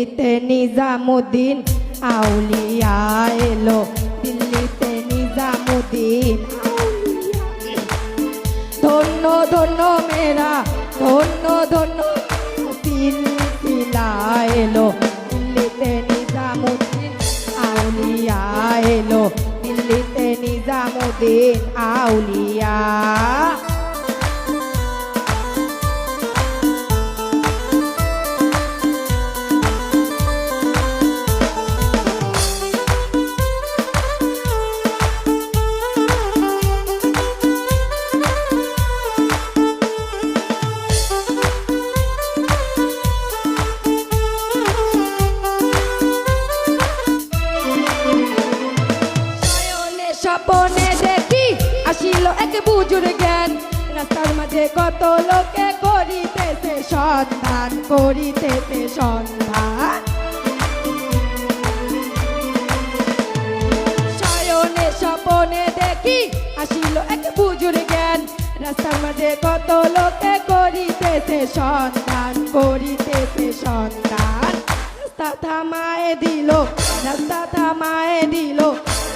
দিল্লিতে নিজামুদ্দিন আউলিয়া এলো, দিল্লিতে নিজামুদ্দিন ধন্য ধন্য মেরা ধন্য ধন্য সিলসিলা এলো, দিল্লিতে নিজামুদ্দিন আউলিয়া এলো, দিল্লিতে নিজামুদ্দিন আউলিয়া। স্বপনে দেখি আসিল এক বুজুর জ্ঞান, রাস্তার মাঝে কত লোকে করিতেছে সন্ধান, করিতেছে সন্ধান। শয়নে স্বপনে দেখি আসিল এক বুজুর জ্ঞান, রাস্তার মাঝে কত লোকে করিতেছে সন্ধান, করিতেছে সন্ধান। রাস্তা থামায় দিল, রাস্তা থামায় দিল,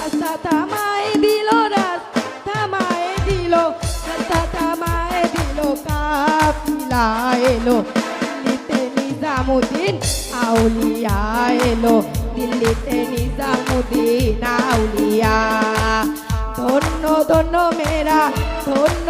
রাস্তা থামায় দিল, রাস্তা থামায় দিল, রাস্তা থামায় দিল, কাফিলা এলো, দিল্লিতে নিজামুদ্দিন আউলিয়া এলো, দিল্লিতে নিজামুদ্দিন আউলিয়া। ধন্য ধন্য মেরা ধন্য।